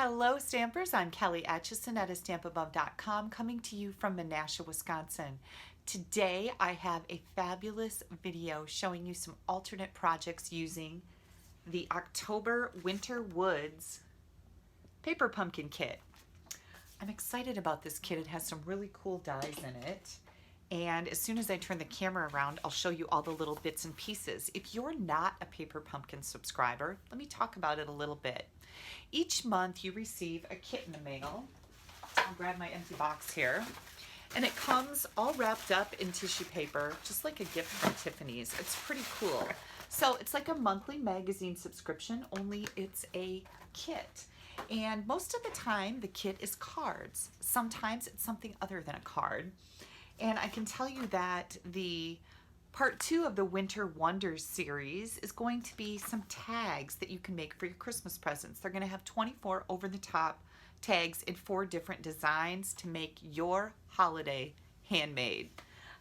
Hello Stampers, I'm Kelly Acheson at stampabove.com coming to you from Menasha, Wisconsin. Today I have a fabulous video showing you some alternate projects using the October Winter Woods Paper Pumpkin Kit. I'm excited about this kit. It has some really cool dies in it. And as soon as I turn the camera around, I'll show you all the little bits and pieces. If you're not a Paper Pumpkin subscriber, let me talk about it a little bit. Each month you receive a kit in the mail. I'll grab my empty box here. And it comes all wrapped up in tissue paper, just like a gift from Tiffany's. It's pretty cool. So it's like a monthly magazine subscription, only it's a kit. And most of the time the kit is cards. Sometimes it's something other than a card. And I can tell you that the part 2 of the Winter Wonders series is going to be some tags that you can make for your Christmas presents. They're going to have 24 over-the-top tags in 4 different designs to make your holiday handmade.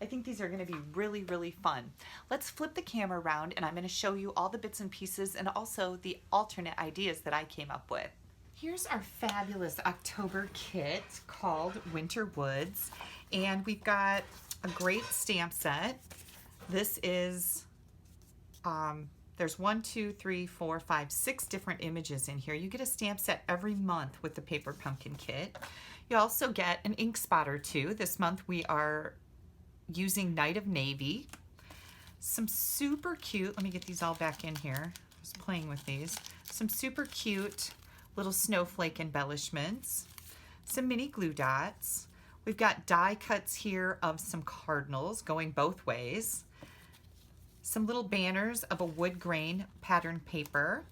I think these are going to be really, really fun. Let's flip the camera around and I'm going to show you all the bits and pieces and also the alternate ideas that I came up with. Here's our fabulous October kit called Winter Woods, and we've got a great stamp set. This is, there's 1, 2, 3, 4, 5, 6 different images in here. You get a stamp set every month with the Paper Pumpkin Kit. You also get an ink spot or 2. This month we are using Night of Navy. Some super cute, let me get these all back in here. I was playing with these. Some super cute little snowflake embellishments. Some mini glue dots. We've got die cuts here of some cardinals going both ways. Some little banners of a wood grain pattern paper.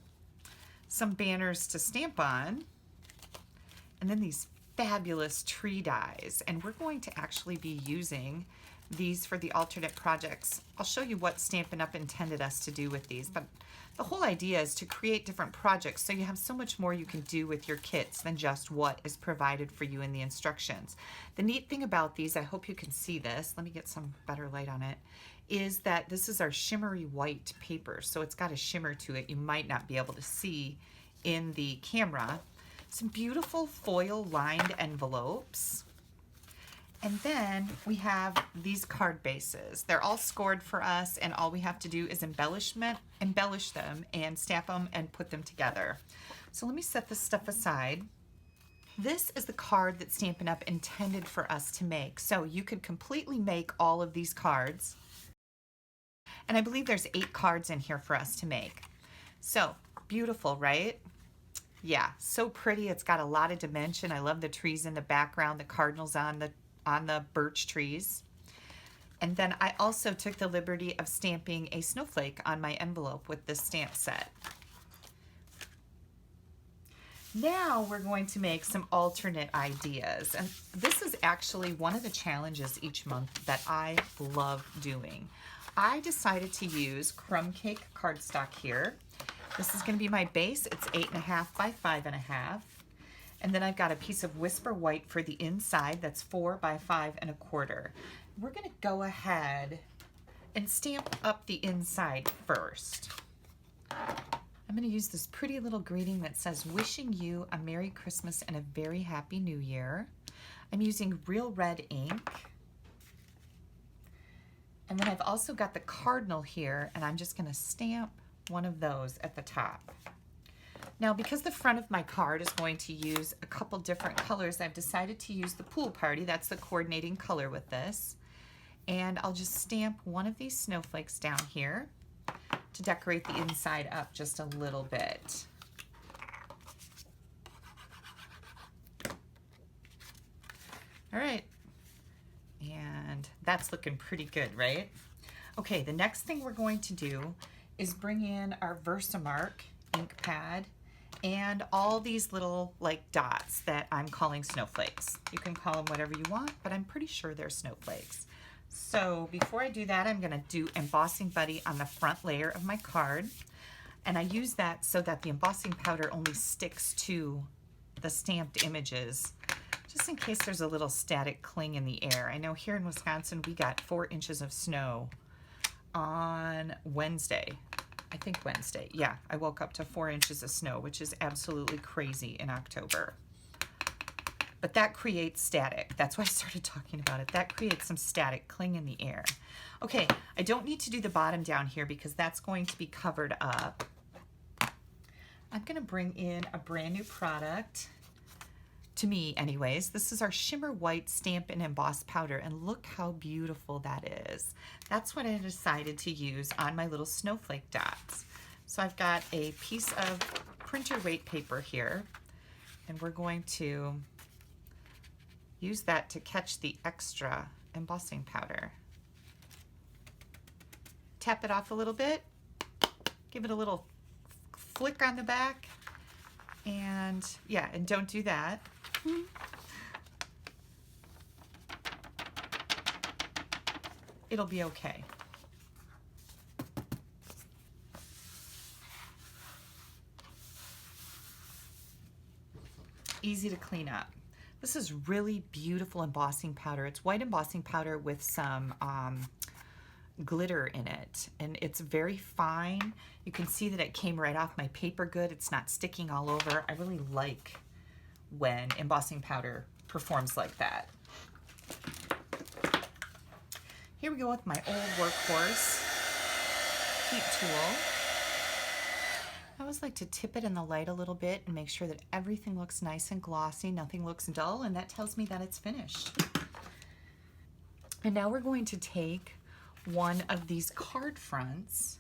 Some banners to stamp on. And then these fabulous tree dies. And we're going to actually be using these for the alternate projects. I'll show you what Stampin' Up! Intended us to do with these, but the whole idea is to create different projects so you have so much more you can do with your kits than just what is provided for you in the instructions. The neat thing about these, I hope you can see this, let me get some better light on it, is that this is our shimmery white paper, so it's got a shimmer to it you might not be able to see in the camera. Some beautiful foil lined envelopes. And then we have these card bases. They're all scored for us, and all we have to do is embellish them and stamp them and put them together. So let me set this stuff aside. This is the card that Stampin' Up! Intended for us to make. So you could completely make all of these cards. And I believe there's 8 cards in here for us to make. So beautiful, right? Yeah, so pretty. It's got a lot of dimension. I love the trees in the background, the cardinals on the birch trees. And then I also took the liberty of stamping a snowflake on my envelope with this stamp set. Now we're going to make some alternate ideas. And this is actually one of the challenges each month that I love doing. I decided to use crumb cake cardstock here. This is going to be my base. It's 8.5 by 5.5. And then I've got a piece of Whisper White for the inside that's 4 by 5.25. We're going to go ahead and stamp up the inside first. I'm going to use this pretty little greeting that says, wishing you a Merry Christmas and a very Happy New Year. I'm using real red ink. And then I've also got the cardinal here, and I'm just going to stamp one of those at the top. Now, because the front of my card is going to use a couple different colors, I've decided to use the pool party. That's the coordinating color with this. And I'll just stamp one of these snowflakes down here to decorate the inside up just a little bit. All right. And that's looking pretty good, right? Okay, the next thing we're going to do is bring in our Versamark ink pad and all these little like dots that I'm calling snowflakes. You can call them whatever you want, but I'm pretty sure they're snowflakes. So before I do that, I'm gonna do embossing buddy on the front layer of my card. And I use that so that the embossing powder only sticks to the stamped images, just in case there's a little static cling in the air. I know here in Wisconsin, we got 4 inches of snow on Wednesday. I think Wednesday. Yeah, I woke up to 4 inches of snow, which is absolutely crazy in October. But that creates static. That's why I started talking about it. That creates some static cling in the air. Okay, I don't need to do the bottom down here because that's going to be covered up. I'm going to bring in a brand new product. To me, anyways. This is our Shimmer White Stampin' Emboss Powder, and look how beautiful that is. That's what I decided to use on my little snowflake dots. So I've got a piece of printer weight paper here, and we're going to use that to catch the extra embossing powder. Tap it off a little bit, give it a little flick on the back, and yeah, and don't do that. It'll be okay. Easy to clean up. This is really beautiful embossing powder. It's white embossing powder with some glitter in it, and it's very fine. You can see that it came right off my paper good. It's not sticking all over. I really like when embossing powder performs like that. Here we go with my old workhorse heat tool. I always like to tip it in the light a little bit and make sure that everything looks nice and glossy, nothing looks dull, and that tells me that it's finished. And now we're going to take one of these card fronts,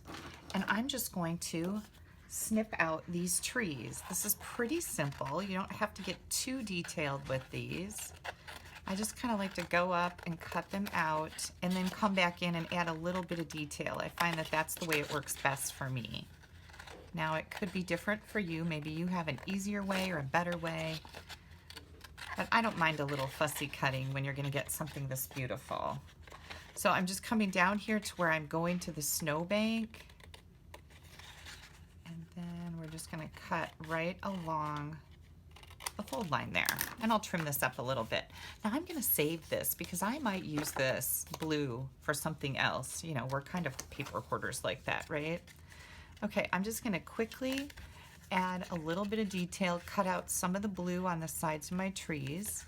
and I'm just going to snip out these trees. This is pretty simple. You don't have to get too detailed with these. I just kind of like to go up and cut them out and then come back in and add a little bit of detail. I find that that's the way it works best for me. Now it could be different for you. Maybe you have an easier way or a better way, but I don't mind a little fussy cutting when you're going to get something this beautiful. So I'm just coming down here to where I'm going to the snowbank, and then we're just going to cut right along the fold line there, and I'll trim this up a little bit. Now I'm going to save this because I might use this blue for something else. You know, we're kind of paper hoarders like that, right? Okay, I'm just going to quickly add a little bit of detail, cut out some of the blue on the sides of my trees.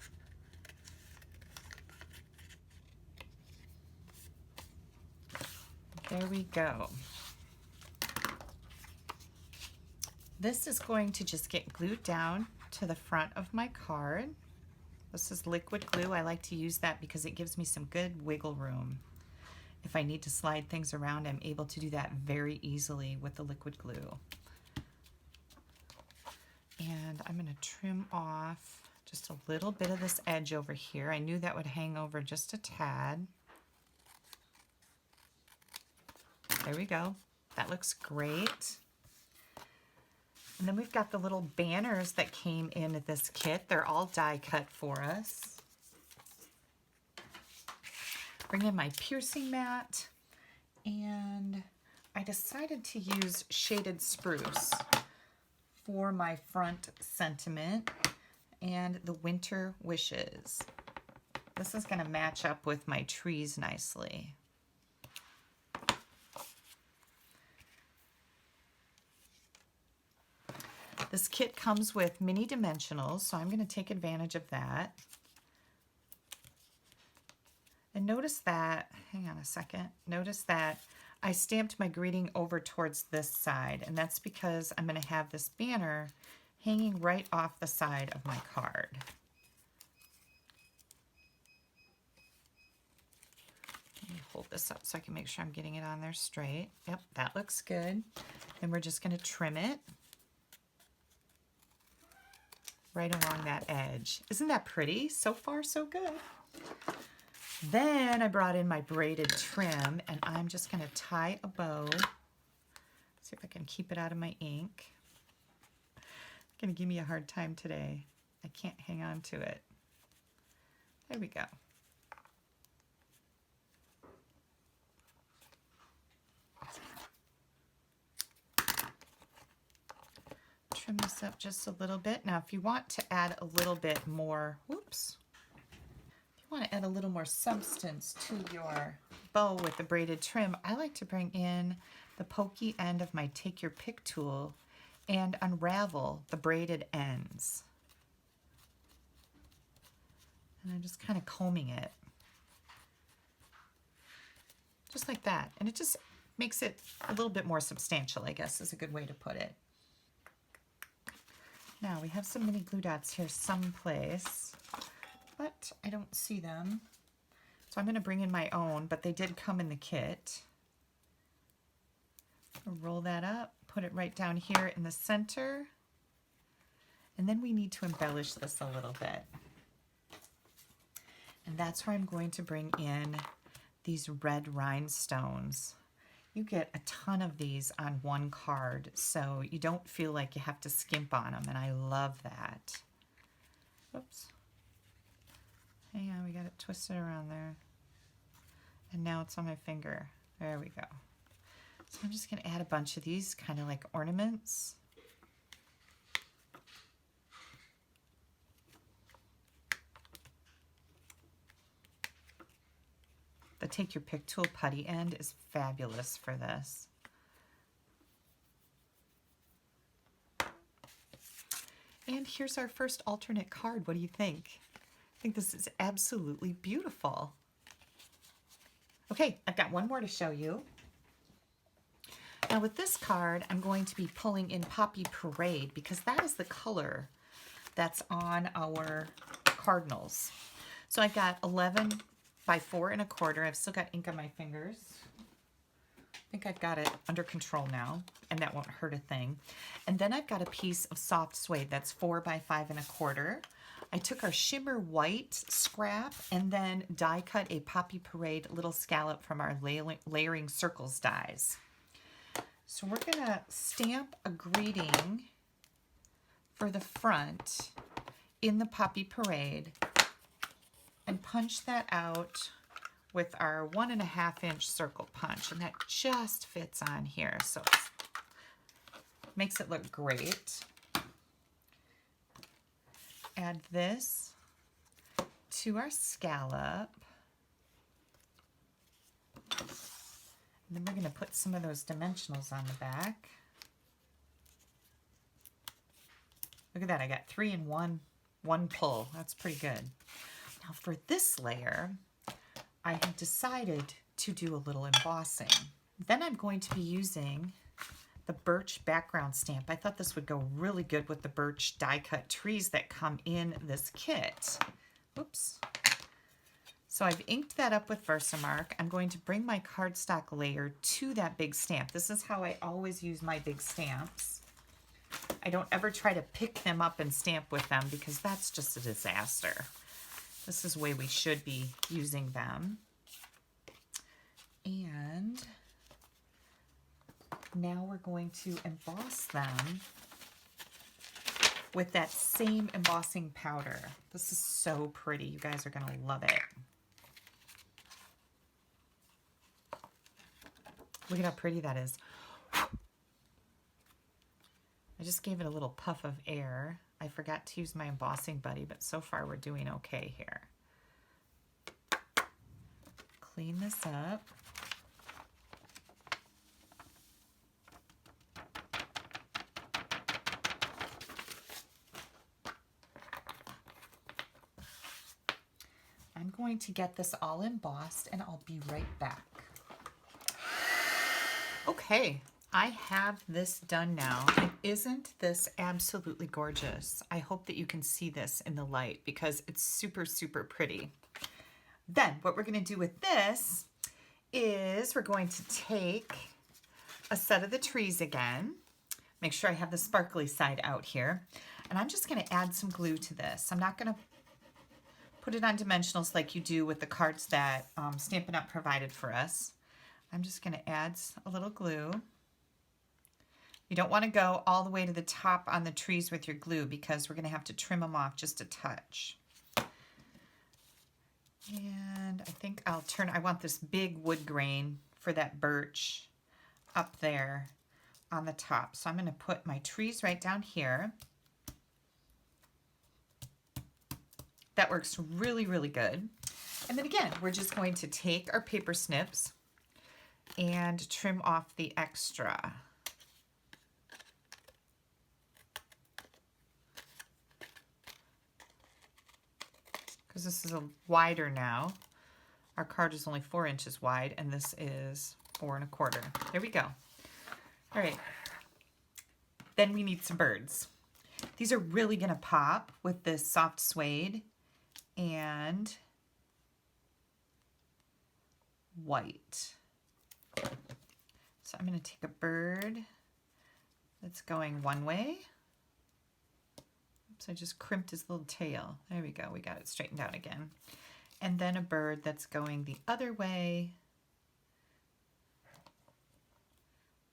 There we go. This is going to just get glued down to the front of my card. This is liquid glue. I like to use that because it gives me some good wiggle room. If I need to slide things around, I'm able to do that very easily with the liquid glue. And I'm going to trim off just a little bit of this edge over here. I knew that would hang over just a tad. There we go. That looks great. And then we've got the little banners that came in this kit. They're all die cut for us. Bring in my piercing mat, and I decided to use shaded spruce for my front sentiment and the winter wishes. This is going to match up with my trees nicely. This kit comes with mini dimensionals, so I'm going to take advantage of that. And notice that, hang on a second, notice that I stamped my greeting over towards this side, and that's because I'm going to have this banner hanging right off the side of my card. Let me hold this up so I can make sure I'm getting it on there straight. Yep, that looks good. And we're just going to trim it right along that edge. Isn't that pretty? So far, so good. Then I brought in my braided trim, and I'm just going to tie a bow. See if I can keep it out of my ink. It's going to give me a hard time today. I can't hang on to it. There we go. Trim this up just a little bit. Now, if you want to add a little bit more, whoops. Want to add a little more substance to your bow with the braided trim, I like to bring in the pokey end of my Take Your Pick tool and unravel the braided ends. And I'm just kind of combing it. Just like that. And it just makes it a little bit more substantial, I guess is a good way to put it. Now we have some mini glue dots here someplace, but I don't see them. So I'm going to bring in my own, but they did come in the kit. Roll that up, put it right down here in the center. And then we need to embellish this a little bit. And that's where I'm going to bring in these red rhinestones. You get a ton of these on one card, so you don't feel like you have to skimp on them, and I love that. Oops. Hang on, we got it twisted around there. And now it's on my finger. There we go. So I'm just going to add a bunch of these, kind of like ornaments. The Take Your Pick tool putty end is fabulous for this. And here's our first alternate card. What do you think? I think this is absolutely beautiful. Okay, I've got one more to show you. Now with this card, I'm going to be pulling in Poppy Parade because that is the color that's on our cardinals. So I've got 11 by 4 1/4. I've still got ink on my fingers. I think I've got it under control now, and that won't hurt a thing. And then I've got a piece of soft suede that's 4 by 5 1/4. I took our shimmer white scrap and then die cut a Poppy Parade little scallop from our layering circles dies. So we're gonna stamp a greeting for the front in the Poppy Parade and punch that out with our 1.5 inch circle punch, and that just fits on here, so it makes it look great. Add this to our scallop. And then we're going to put some of those dimensionals on the back. Look at that, I got 3 in one pull. That's pretty good. Now for this layer, I have decided to do a little embossing. Then I'm going to be using the birch background stamp. I thought this would go really good with the birch die cut trees that come in this kit. Oops. So I've inked that up with Versamark. I'm going to bring my cardstock layer to that big stamp. This is how I always use my big stamps. I don't ever try to pick them up and stamp with them because that's just a disaster. This is the way we should be using them. And now we're going to emboss them with that same embossing powder. This is so pretty. You guys are going to love it. Look at how pretty that is. I just gave it a little puff of air. I forgot to use my embossing buddy, but so far we're doing okay here. Clean this up. I'm going to get this all embossed and I'll be right back. Okay, I have this done now. And isn't this absolutely gorgeous? I hope that you can see this in the light because it's super, super pretty. Then what we're going to do with this is we're going to take a set of the trees again. Make sure I have the sparkly side out here. And I'm just going to add some glue to this. I'm not going to put it on dimensionals like you do with the cards that Stampin' Up! Provided for us. I'm just going to add a little glue. You don't want to go all the way to the top on the trees with your glue because we're going to have to trim them off just a touch. And I think I want this big wood grain for that birch up there on the top. So I'm going to put my trees right down here. That works really, really good. And then again, we're just going to take our paper snips and trim off the extra. Because this is a wider now. Our card is only 4 inches wide, and this is 4 1/4. There we go. All right. Then we need some birds. These are really going to pop with this soft suede and white. So I'm going to take a bird that's going one way. Oops, I just crimped his little tail. There we go. We got it straightened out again. And then a bird that's going the other way.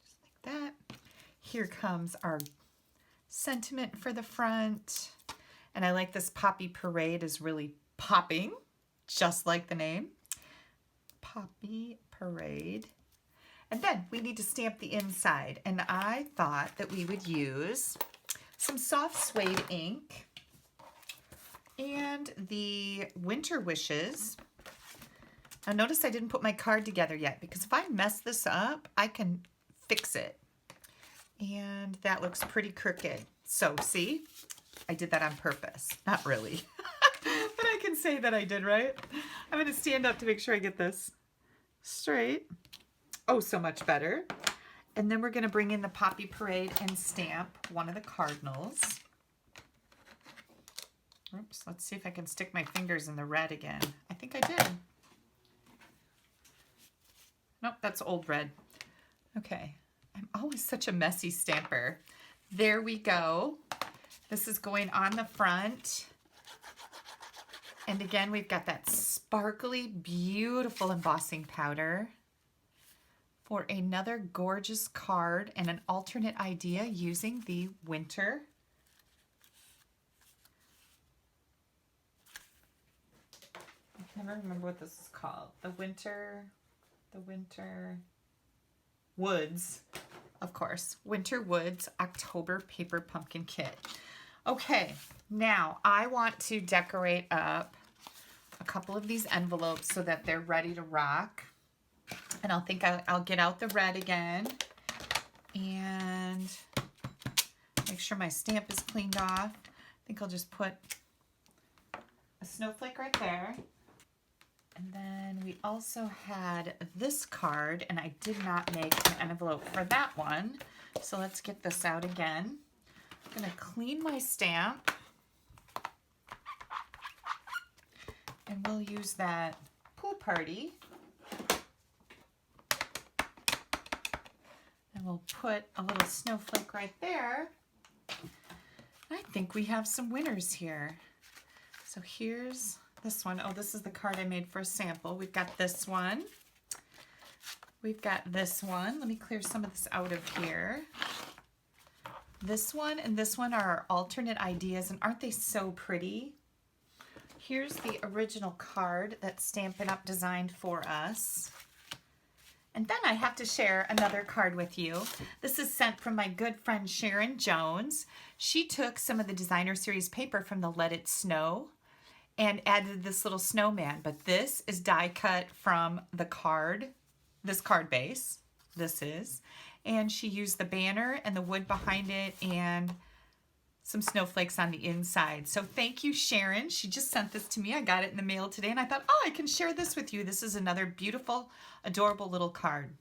Just like that. Here comes our sentiment for the front. And I like this Poppy Parade is really popping, just like the name. Poppy Parade. And then we need to stamp the inside. And I thought that we would use some soft suede ink and the Winter Wishes. Now notice I didn't put my card together yet because if I mess this up, I can fix it. And that looks pretty crooked. So see, I did that on purpose. Not really. But I can say that I did, right? I'm going to stand up to make sure I get this straight. Oh, so much better. And then we're going to bring in the Poppy Parade and stamp one of the cardinals. Oops, let's see if I can stick my fingers in the red again. I think I did. Nope, that's old red. Okay, I'm always such a messy stamper. There we go. This is going on the front. And again, we've got that sparkly, beautiful embossing powder for another gorgeous card and an alternate idea using the winter. I can never remember what this is called. The winter woods, of course. Winter Woods October Paper Pumpkin Kit. Okay, now I want to decorate up a couple of these envelopes so that they're ready to rock. And I'll get out the red again and make sure my stamp is cleaned off. I think I'll just put a snowflake right there. And then we also had this card, and I did not make an envelope for that one. So let's get this out again. I'm going to clean my stamp. And we'll use that pool party. And we'll put a little snowflake right there. I think we have some winners here. So here's this one. Oh, this is the card I made for a sample. We've got this one. We've got this one. Let me clear some of this out of here. This one and this one are our alternate ideas, and aren't they so pretty? Here's the original card that Stampin' Up designed for us. And then I have to share another card with you. This is sent from my good friend Sharon Jones. She took some of the designer series paper from the Let It Snow and added this little snowman. But this is die cut from the card, this card base, this is. And she used the banner and the wood behind it and some snowflakes on the inside. So thank you, Sharon. She just sent this to me. I got it in the mail today and I thought, oh, I can share this with you. This is another beautiful, adorable little card.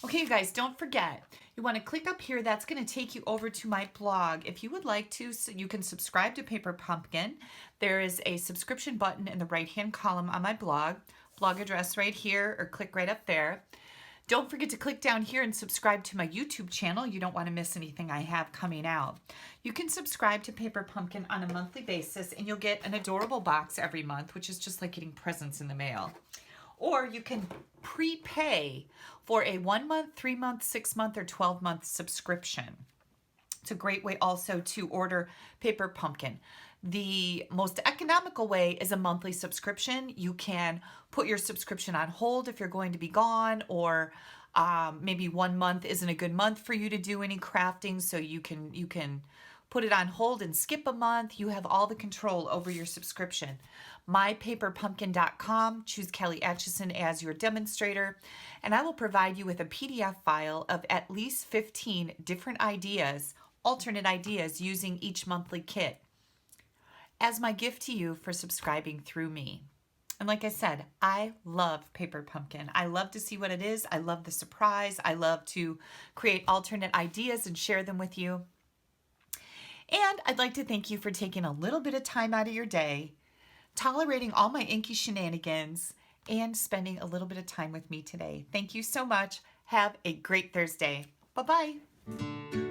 Okay, you guys, don't forget, you want to click up here. That's going to take you over to my blog. If you would like to, so you can subscribe to Paper Pumpkin. There is a subscription button in the right-hand column on my blog address right here, or click right up there. Don't forget to click down here and subscribe to my YouTube channel. You don't want to miss anything I have coming out. You can subscribe to Paper Pumpkin on a monthly basis, and you'll get an adorable box every month, which is just like getting presents in the mail. Or you can prepay for a 1 month, 3 month, 6 month, or 12 month subscription. It's a great way also to order Paper Pumpkin. The most economical way is a monthly subscription. You can put your subscription on hold if you're going to be gone, or maybe 1 month isn't a good month for you to do any crafting, so you can put it on hold and skip a month, you have all the control over your subscription. mypaperpumpkin.com, choose Kelly Acheson as your demonstrator, and I will provide you with a PDF file of at least 15 different ideas, alternate ideas using each monthly kit as my gift to you for subscribing through me. And like I said, I love Paper Pumpkin. I love to see what it is. I love the surprise. I love to create alternate ideas and share them with you. And I'd like to thank you for taking a little bit of time out of your day, tolerating all my inky shenanigans, and spending a little bit of time with me today. Thank you so much. Have a great Thursday. Bye-bye.